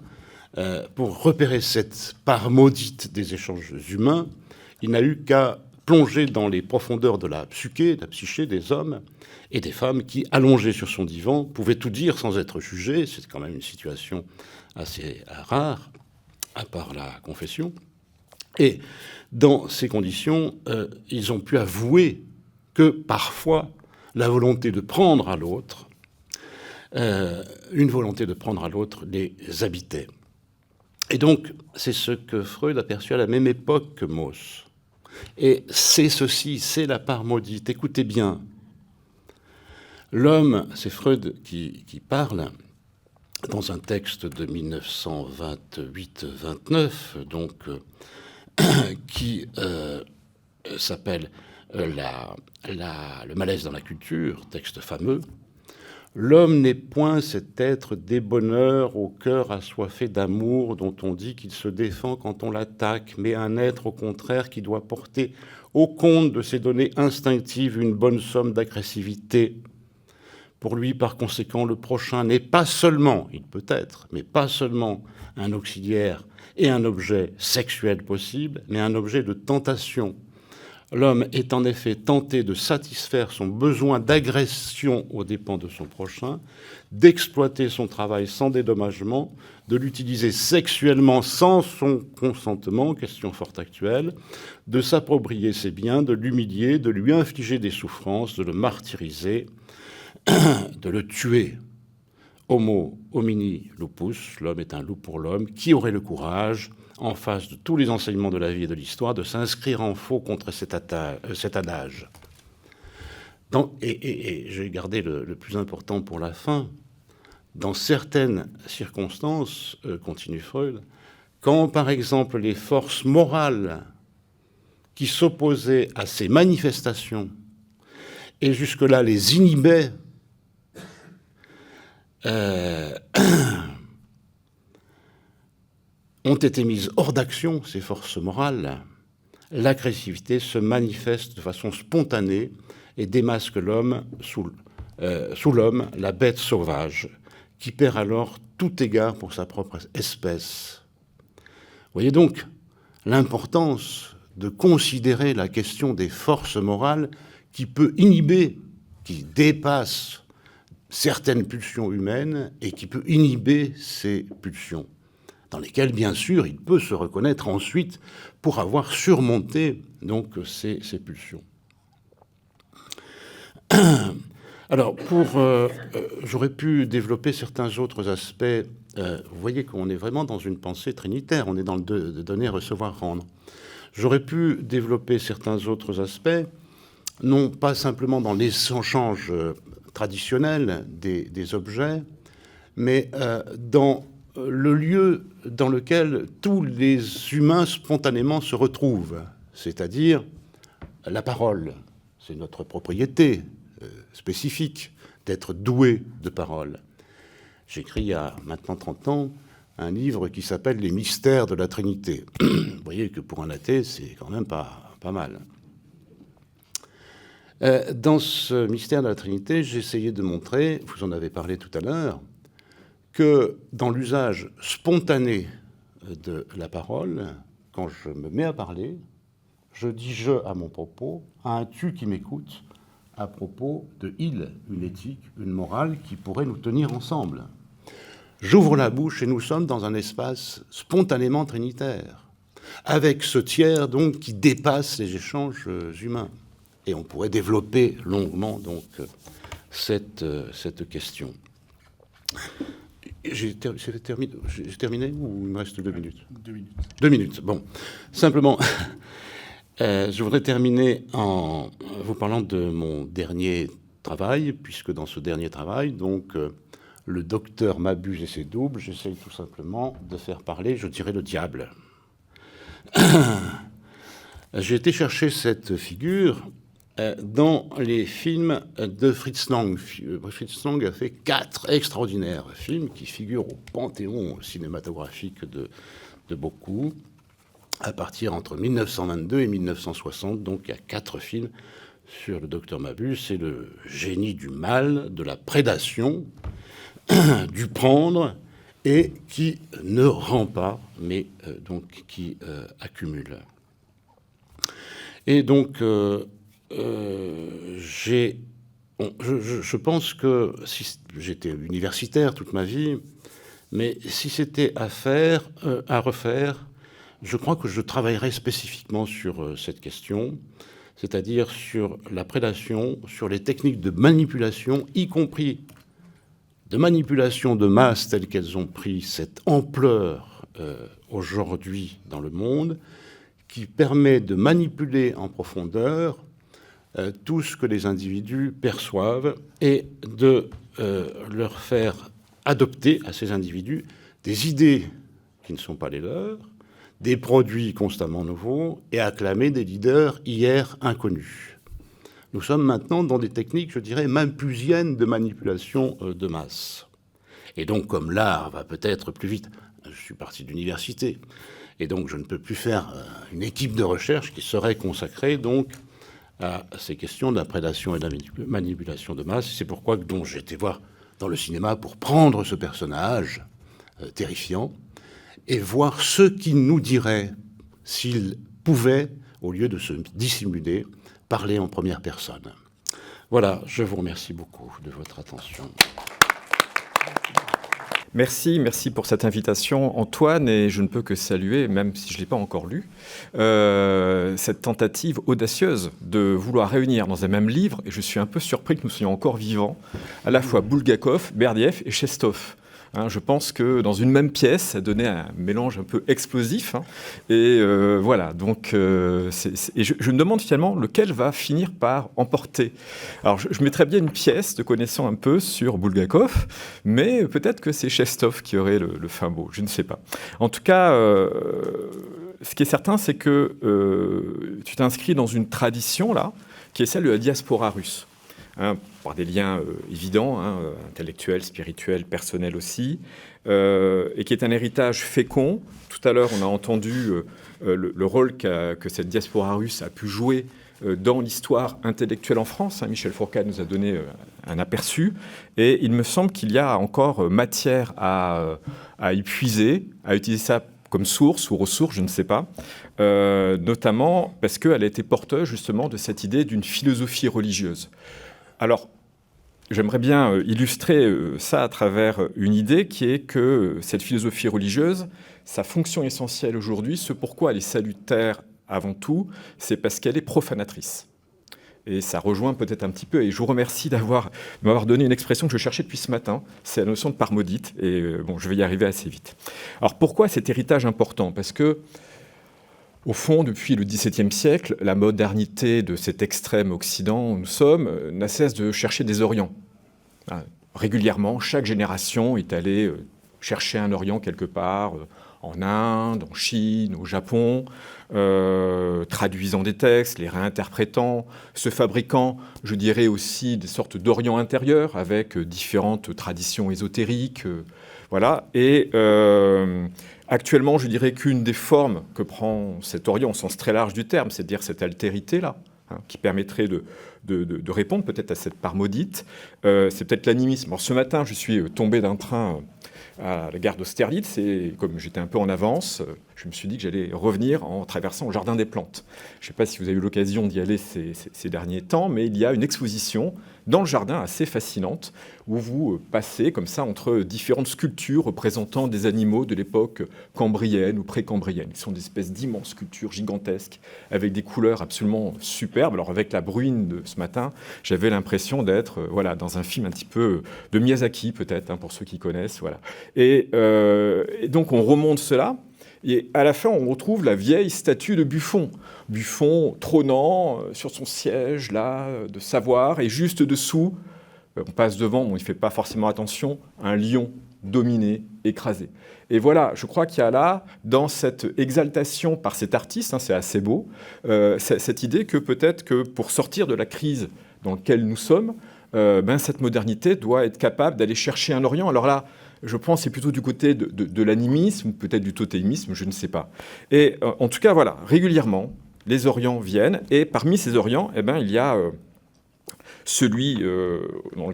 pour repérer cette part maudite des échanges humains. Il n'a eu qu'à plonger dans les profondeurs de la psyché des hommes et des femmes qui, allongés sur son divan, pouvaient tout dire sans être jugés. C'est quand même une situation assez rare, à part la confession. Et dans ces conditions, ils ont pu avouer que parfois, la volonté de prendre à l'autre, une volonté de prendre à l'autre les habitait. Et donc, c'est ce que Freud a perçu à la même époque que Mauss. Et c'est ceci, c'est la part maudite. Écoutez bien, l'homme, c'est Freud qui parle, dans un texte de 1928-29, donc, qui s'appelle Le malaise dans la culture, texte fameux. L'homme n'est point cet être débonneur au cœur assoiffé d'amour dont on dit qu'il se défend quand on l'attaque, mais un être au contraire qui doit porter au compte de ses données instinctives une bonne somme d'agressivité. Pour lui, par conséquent, le prochain n'est pas seulement, il peut être, mais pas seulement un auxiliaire et un objet sexuel possible, mais un objet de tentation. L'homme est en effet tenté de satisfaire son besoin d'agression aux dépens de son prochain, d'exploiter son travail sans dédommagement, de l'utiliser sexuellement sans son consentement, question fort actuelle, de s'approprier ses biens, de l'humilier, de lui infliger des souffrances, de le martyriser, de le tuer. Homo homini lupus, l'homme est un loup pour l'homme, qui aurait le courage, en face de tous les enseignements de la vie et de l'histoire, de s'inscrire en faux contre cet adage. Et j'ai gardé le plus important pour la fin. Dans certaines circonstances, continue Freud, quand par exemple les forces morales qui s'opposaient à ces manifestations et jusque-là les inhibaient, ont été mises hors d'action, ces forces morales, l'agressivité se manifeste de façon spontanée et démasque l'homme sous l'homme, la bête sauvage, qui perd alors tout égard pour sa propre espèce. Vous voyez donc l'importance de considérer la question des forces morales qui peut inhiber, qui dépasse certaines pulsions humaines et qui peut inhiber ces pulsions, dans lesquelles, bien sûr, il peut se reconnaître ensuite pour avoir surmonté donc ces pulsions. Alors, j'aurais pu développer certains autres aspects. Vous voyez qu'on est vraiment dans une pensée trinitaire, on est dans le donner, recevoir, rendre. J'aurais pu développer certains autres aspects, non pas simplement dans l'échange traditionnel des objets, mais dans le lieu dans lequel tous les humains spontanément se retrouvent, c'est-à-dire la parole. C'est notre propriété spécifique d'être doué de parole. J'ai écrit il y a maintenant 30 ans un livre qui s'appelle « Les mystères de la Trinité ». Vous voyez que pour un athée, c'est quand même pas mal. Dans ce mystère de la Trinité, j'ai essayé de montrer, vous en avez parlé tout à l'heure, que dans l'usage spontané de la parole, quand je me mets à parler, je dis « je » à mon propos, à un « tu » qui m'écoute, à propos de « il », une éthique, une morale qui pourrait nous tenir ensemble. J'ouvre la bouche et nous sommes dans un espace spontanément trinitaire, avec ce tiers donc qui dépasse les échanges humains. Et on pourrait développer longuement donc cette question. J'ai terminé ou il me reste 2 minutes ?
2 minutes.
2 minutes, bon. Simplement, je voudrais terminer en vous parlant de mon dernier travail, puisque dans ce dernier travail, donc, le docteur m'abuse et c'est double, j'essaye tout simplement de faire parler, je dirais, le diable. J'ai été chercher cette figure dans les films de Fritz Lang. Fritz Lang a fait 4 extraordinaires films qui figurent au panthéon cinématographique de beaucoup, à partir entre 1922 et 1960. Donc il y a 4 films sur le docteur Mabuse. C'est le génie du mal, de la prédation, du prendre, et qui ne rend pas, mais donc qui accumule. Et donc, je pense que si j'étais universitaire toute ma vie, mais si c'était à refaire, je crois que je travaillerais spécifiquement sur cette question, c'est-à-dire sur la prédation, sur les techniques de manipulation, y compris de manipulation de masse telles qu'elles ont pris cette ampleur aujourd'hui dans le monde, qui permet de manipuler en profondeur tout ce que les individus perçoivent et de leur faire adopter à ces individus des idées qui ne sont pas les leurs, des produits constamment nouveaux et acclamer des leaders hier inconnus. Nous sommes maintenant dans des techniques, je dirais, malthusiennes de manipulation de masse. Et donc, comme l'art va peut-être plus vite, je suis parti de l'université, et donc je ne peux plus faire une équipe de recherche qui serait consacrée donc à ces questions de la prédation et de la manipulation de masse. C'est pourquoi donc, j'ai été voir dans le cinéma pour prendre ce personnage terrifiant et voir ce qu'il nous dirait s'il pouvait, au lieu de se dissimuler, parler en première personne. Voilà, je vous remercie beaucoup de votre attention.
Merci pour cette invitation, Antoine, et je ne peux que saluer, même si je ne l'ai pas encore lu, cette tentative audacieuse de vouloir réunir dans un même livre, et je suis un peu surpris que nous soyons encore vivants, à la fois Bulgakov, Berdiev et Chestov. Je pense que dans une même pièce, ça donnait un mélange un peu explosif. Et voilà, donc et je me demande finalement lequel va finir par emporter. Alors je mettrais bien une pièce de connaissant un peu sur Bulgakov, mais peut-être que c'est Chestov qui aurait le fin mot, je ne sais pas. En tout cas, ce qui est certain, c'est que tu t'inscris dans une tradition là, qui est celle de la diaspora russe. Par des liens évidents, intellectuels, spirituels, personnels aussi, et qui est un héritage fécond. Tout à l'heure, on a entendu le rôle que cette diaspora russe a pu jouer dans l'histoire intellectuelle en France. Michel Fourcade nous a donné un aperçu, et il me semble qu'il y a encore matière à y puiser, à utiliser ça comme source ou ressource, je ne sais pas, notamment parce qu'elle a été porteuse justement de cette idée d'une philosophie religieuse. Alors, j'aimerais bien illustrer ça à travers une idée qui est que cette philosophie religieuse, sa fonction essentielle aujourd'hui, ce pourquoi elle est salutaire avant tout, c'est parce qu'elle est profanatrice. Et ça rejoint peut-être un petit peu, et je vous remercie de m'avoir donné une expression que je cherchais depuis ce matin, c'est la notion de part maudite, et bon, je vais y arriver assez vite. Alors pourquoi cet héritage important ? Parce que au fond, depuis le XVIIe siècle, la modernité de cet extrême Occident où nous sommes n'a cesse de chercher des Orients. Régulièrement, chaque génération est allée chercher un Orient quelque part, en Inde, en Chine, au Japon, traduisant des textes, les réinterprétant, se fabriquant, je dirais aussi, des sortes d'Orient intérieur avec différentes traditions ésotériques. Voilà. Et actuellement, je dirais qu'une des formes que prend cet Orient, au sens très large du terme, c'est-à-dire cette altérité-là, qui permettrait de répondre peut-être à cette part maudite, c'est peut-être l'animisme. Alors, ce matin, je suis tombé d'un train à la gare d'Austerlitz, et comme j'étais un peu en avance, je me suis dit que j'allais revenir en traversant le Jardin des Plantes. Je ne sais pas si vous avez eu l'occasion d'y aller ces derniers temps, mais il y a une exposition dans le jardin assez fascinante, où vous passez comme ça entre différentes sculptures représentant des animaux de l'époque cambrienne ou pré-cambrienne. Ils sont des espèces d'immenses sculptures gigantesques, avec des couleurs absolument superbes. Alors avec la bruine de ce matin, j'avais l'impression d'être dans un film un petit peu de Miyazaki peut-être, pour ceux qui connaissent. Voilà. Et donc on remonte cela, et à la fin on retrouve la vieille statue de Buffon. Buffon trônant sur son siège là, de savoir, et juste dessous, on passe devant, il ne fait pas forcément attention, un lion dominé, écrasé. Et voilà, je crois qu'il y a là, dans cette exaltation par cet artiste, c'est assez beau, cette idée que peut-être que pour sortir de la crise dans laquelle nous sommes, cette modernité doit être capable d'aller chercher un Orient. Alors là, je pense que c'est plutôt du côté de l'animisme, peut-être du totémisme, je ne sais pas. Et en tout cas, voilà, régulièrement, les Orients viennent, et parmi ces Orients, il y a celui dans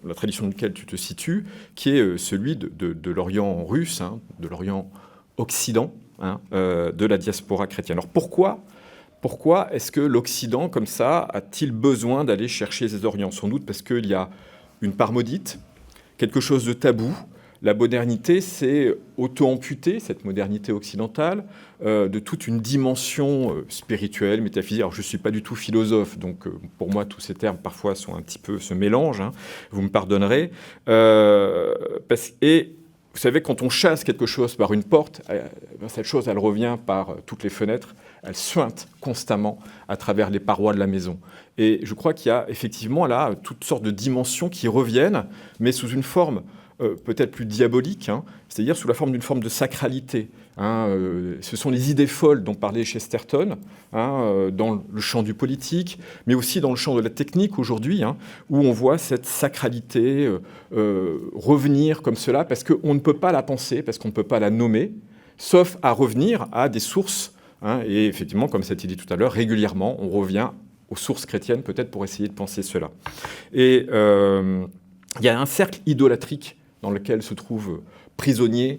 la tradition dans laquelle tu te situes, qui est celui de l'Orient russe, de l'Orient occident, de la diaspora chrétienne. Alors pourquoi est-ce que l'Occident, comme ça, a-t-il besoin d'aller chercher ces Orients? Sans doute parce qu'il y a une part maudite, quelque chose de tabou. La modernité, c'est auto-amputer, cette modernité occidentale, de toute une dimension spirituelle, métaphysique. Alors, je ne suis pas du tout philosophe, donc pour moi, tous ces termes, parfois, sont un petit peu, se mélangent, vous me pardonnerez. Et vous savez, quand on chasse quelque chose par une porte, cette chose, elle revient par toutes les fenêtres, elle suinte constamment à travers les parois de la maison. Et je crois qu'il y a effectivement là toutes sortes de dimensions qui reviennent, mais sous une forme peut-être plus diabolique, c'est-à-dire sous la forme d'une forme de sacralité. Ce sont les idées folles dont parlait Chesterton, dans le champ du politique, mais aussi dans le champ de la technique aujourd'hui, où on voit cette sacralité revenir comme cela, parce qu'on ne peut pas la penser, parce qu'on ne peut pas la nommer, sauf à revenir à des sources. Et effectivement, comme ça a été dit tout à l'heure, régulièrement, on revient aux sources chrétiennes, peut-être pour essayer de penser cela. Et il y a un cercle idolâtrique dans lequel se trouve prisonnier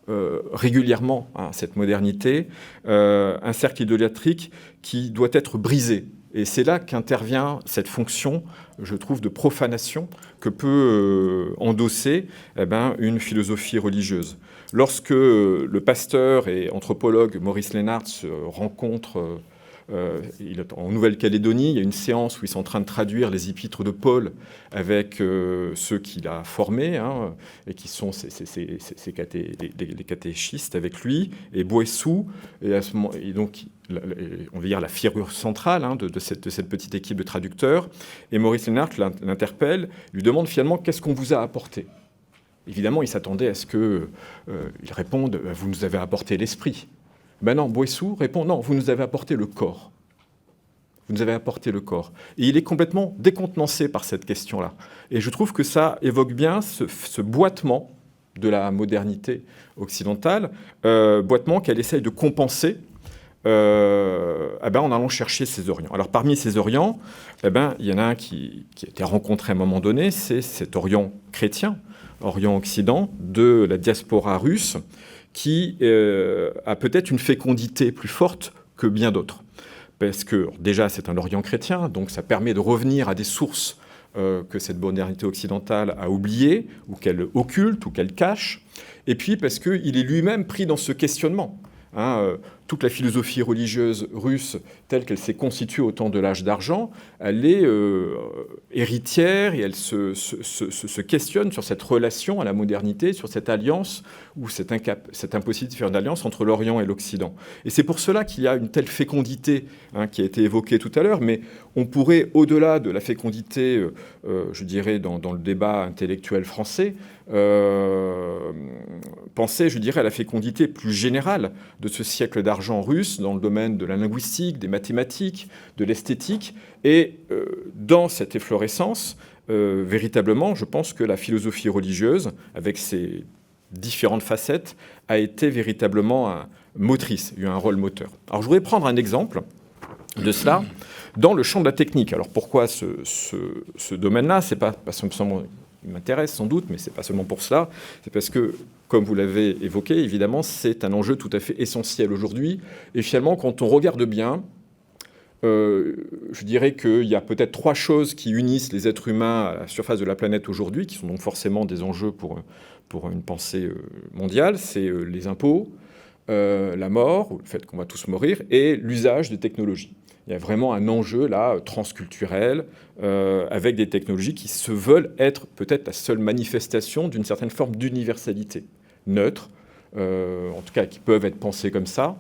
régulièrement cette modernité, un cercle idolâtrique qui doit être brisé. Et c'est là qu'intervient cette fonction, je trouve, de profanation que peut endosser une philosophie religieuse. Lorsque le pasteur et anthropologue Maurice Lénard se rencontre en Nouvelle-Calédonie, il y a une séance où ils sont en train de traduire les épîtres de Paul avec ceux qu'il a formés, et qui sont les catéchistes avec lui, et Boessou, et donc on va dire la figure centrale de cette petite équipe de traducteurs. Et Maurice Lénard l'interpelle, lui demande finalement qu'est-ce qu'on vous a apporté. Évidemment, il s'attendait à ce qu'il réponde « vous nous avez apporté l'esprit ». Ben non, Boessou répond « non, vous nous avez apporté le corps ». Vous nous avez apporté le corps. Et il est complètement décontenancé par cette question-là. Et je trouve que ça évoque bien ce boitement de la modernité occidentale, boitement qu'elle essaye de compenser en allant chercher ces Orients. Alors parmi ces Orients, il y en a un qui a été rencontré à un moment donné, c'est cet Orient chrétien, Orient-Occident, de la diaspora russe, qui a peut-être une fécondité plus forte que bien d'autres. Parce que déjà, c'est un Orient chrétien, donc ça permet de revenir à des sources que cette modernité occidentale a oubliées, ou qu'elle occulte, ou qu'elle cache. Et puis parce qu'il est lui-même pris dans ce questionnement. Toute la philosophie religieuse russe, telle qu'elle s'est constituée au temps de l'âge d'argent, elle est héritière et elle se questionne sur cette relation à la modernité, sur cette alliance ou cette impossibilité de faire une alliance entre l'Orient et l'Occident. Et c'est pour cela qu'il y a une telle fécondité qui a été évoquée tout à l'heure, mais on pourrait, au-delà de la fécondité, je dirais, dans le débat intellectuel français, penser, je dirais, à la fécondité plus générale de ce siècle d'argent russe dans le domaine de la linguistique, des mathématiques, de l'esthétique. Et dans cette efflorescence, véritablement, je pense que la philosophie religieuse, avec ses différentes facettes, a été véritablement motrice, il y a eu un rôle moteur. Alors je voudrais prendre un exemple de cela dans le champ de la technique. Alors pourquoi ce domaine-là? C'est pas seulement... Il m'intéresse sans doute, mais ce n'est pas seulement pour cela. C'est parce que, comme vous l'avez évoqué, évidemment, c'est un enjeu tout à fait essentiel aujourd'hui. Et finalement, quand on regarde bien, je dirais qu'il y a peut-être 3 choses qui unissent les êtres humains à la surface de la planète aujourd'hui, qui sont donc forcément des enjeux pour une pensée mondiale. C'est les impôts, la mort, ou le fait qu'on va tous mourir, et l'usage des technologies. Il y a vraiment un enjeu là transculturel avec des technologies qui se veulent être peut-être la seule manifestation d'une certaine forme d'universalité neutre, en tout cas qui peuvent être pensées comme ça,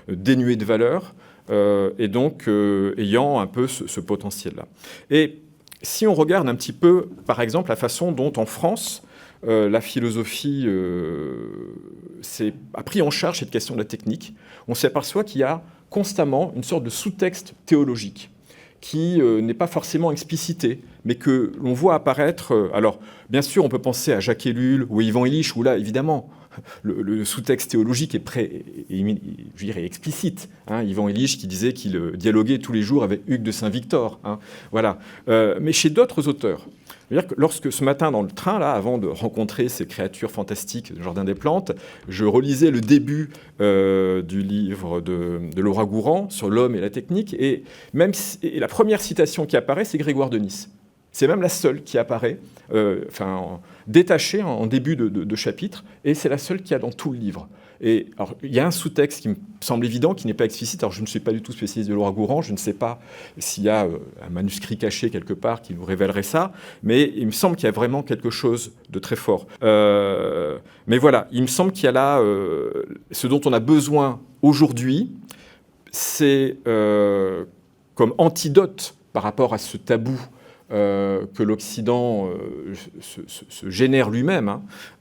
dénuées de valeur, et donc ayant un peu ce potentiel-là. Et si on regarde un petit peu, par exemple, la façon dont en France, la philosophie a pris en charge cette question de la technique, on s'aperçoit qu'il y a constamment une sorte de sous-texte théologique qui n'est pas forcément explicité, mais que l'on voit apparaître. Alors, bien sûr, on peut penser à Jacques Ellul ou Ivan Illich, où là, évidemment, le sous-texte théologique est explicite. Hein. Ivan Illich qui disait qu'il dialoguait tous les jours avec Hugues de Saint-Victor. Hein. Voilà. Mais chez d'autres auteurs, c'est-à-dire que lorsque ce matin dans le train, là, avant de rencontrer ces créatures fantastiques du Jardin des Plantes, je relisais le début du livre de Laura Gourand sur l'homme et la technique, et la première citation qui apparaît, c'est Grégoire de Nice. C'est même la seule qui apparaît, détachée en début de chapitre, et c'est la seule qu'il y a dans tout le livre. Et alors, il y a un sous-texte qui me semble évident, qui n'est pas explicite. Alors, je ne suis pas du tout spécialiste de Laura Gourand, je ne sais pas s'il y a un manuscrit caché quelque part qui nous révélerait ça, mais il me semble qu'il y a vraiment quelque chose de très fort. Mais voilà, il me semble qu'il y a là ce dont on a besoin aujourd'hui, c'est comme antidote par rapport à ce tabou que l'Occident se génère lui-même,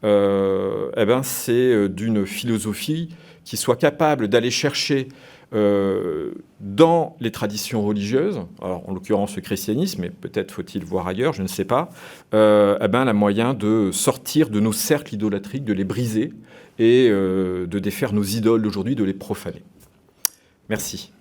hein, c'est d'une philosophie qui soit capable d'aller chercher dans les traditions religieuses, alors en l'occurrence le christianisme, mais peut-être faut-il voir ailleurs, je ne sais pas, la moyen de sortir de nos cercles idolâtriques, de les briser et de défaire nos idoles d'aujourd'hui, de les profaner. Merci.